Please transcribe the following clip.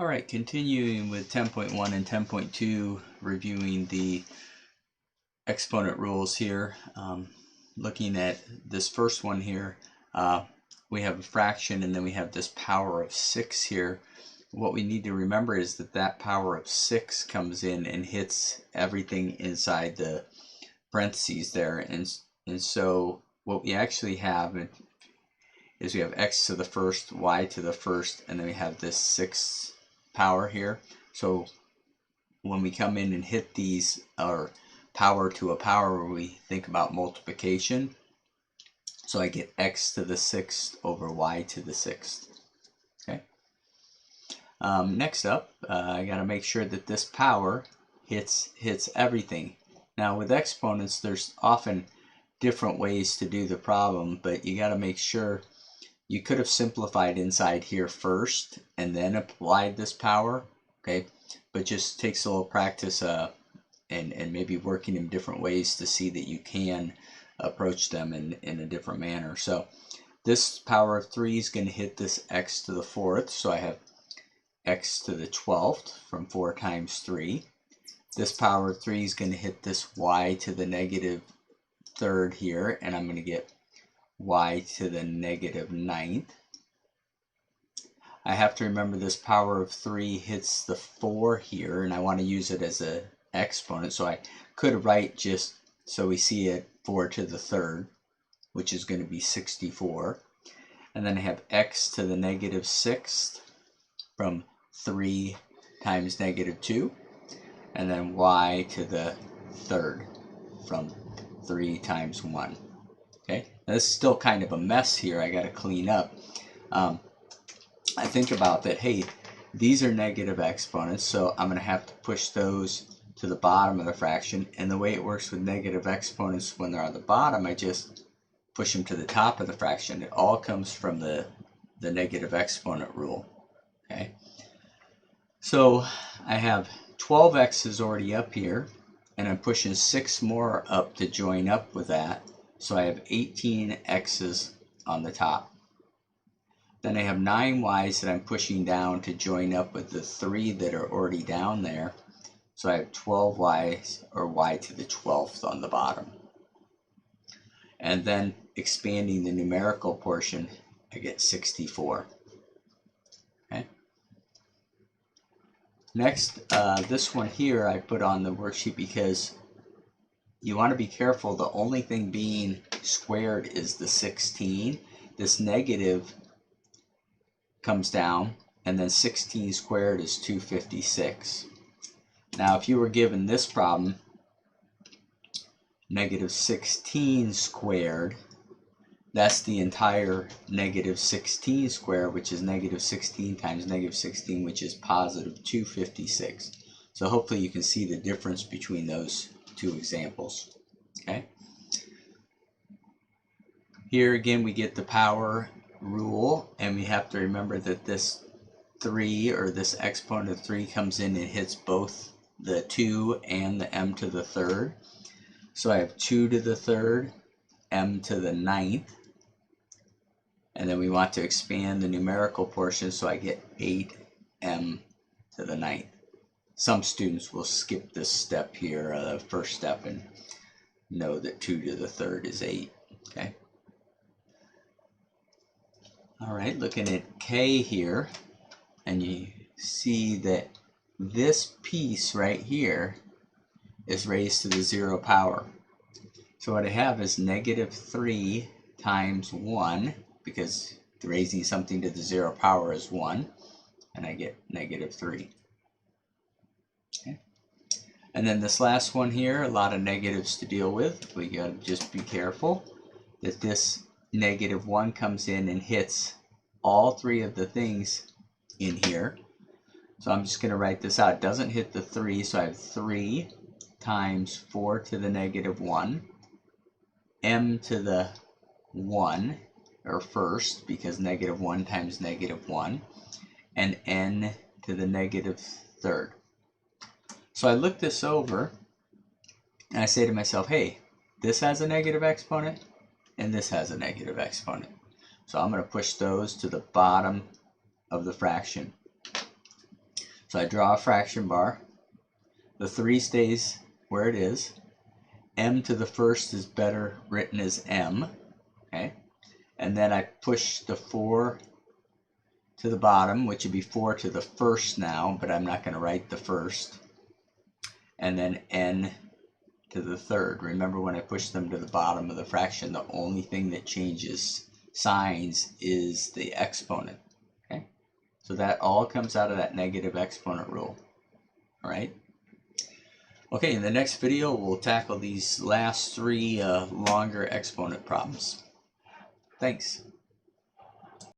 All right, continuing with 10.1 and 10.2, reviewing the exponent rules here. Looking at this first one here, we have a fraction and then we have this power of 6 here. What we need to remember is that that power of 6 comes in and hits everything inside the parentheses there. And so what we actually have is we have x to the first, y to the first, and then we have this 6 power here. So when we come in and hit these, or power to a power, we think about multiplication. So I get x to the 6th over y to the 6th. Okay. Next up, I got to make sure that this power hits everything. Now with exponents, there's often different ways to do the problem, but you got to make sure. You could have simplified inside here first and then applied this power, okay? But just takes a little practice and maybe working in different ways to see that you can approach them in a different manner. So this power of 3 is going to hit this x to the 4th, so I have x to the 12th from 4 times 3. This power of 3 is going to hit this y to the negative 3rd here, and I'm going to get y to the negative 9th. I have to remember this power of 3 hits the 4 here, and I want to use it as an exponent, so I could write just so we see it 4 to the 3rd, which is going to be 64. And then I have x to the negative 6th from 3 times negative 2, and then y to the 3rd from 3 times 1. Okay, now this is still kind of a mess here. I got to clean up. I think about that, hey, these are negative exponents, so I'm going to have to push those to the bottom of the fraction. And the way it works with negative exponents when they're on the bottom, I just push them to the top of the fraction. It all comes from the negative exponent rule. Okay, so I have 12x's already up here, and I'm pushing 6 more up to join up with that. So I have 18 x's on the top. Then I have 9 y's that I'm pushing down to join up with the 3 that are already down there. So I have 12 y's, or y to the 12th on the bottom. And then expanding the numerical portion, I get 64. Okay. Next, this one here I put on the worksheet because you want to be careful. The only thing being squared is the 16. This negative comes down, and then 16 squared is 256. Now, if you were given this problem, negative 16 squared, that's the entire negative 16 squared, which is negative 16 times negative 16, which is positive 256. So hopefully you can see the difference between those two examples. Okay. Here again we get the power rule, and we have to remember that this 3, or this exponent of 3, comes in and hits both the 2 and the m to the 3rd. So I have 2 to the 3rd, m to the 9th, and then we want to expand the numerical portion, so I get 8m to the 9th. Some students will skip this step here, the first step, and know that 2 to the 3rd is 8. Okay. All right, looking at k here, and you see that this piece right here is raised to the 0 power. So what I have is negative 3 times 1, because raising something to the 0 power is 1, and I get negative 3. Okay. And then this last one here, a lot of negatives to deal with. We got to just be careful that this negative 1 comes in and hits all 3 of the things in here. So I'm just going to write this out. It doesn't hit the 3, so I have 3 times 4 to the negative 1, m to the 1, or first, because negative 1 times negative 1, and n to the negative 3rd. So I look this over, and I say to myself, hey, this has a negative exponent, and this has a negative exponent. So I'm going to push those to the bottom of the fraction. So I draw a fraction bar. The 3 stays where it is. M to the first is better written as M. Okay. And then I push the 4 to the bottom, which would be 4 to the first now, but I'm not going to write the first. And then N to the third. Remember, when I push them to the bottom of the fraction, the only thing that changes signs is the exponent. Okay, so that all comes out of that negative exponent rule. All right. Okay, in the next video, we'll tackle these last 3 longer exponent problems. Thanks.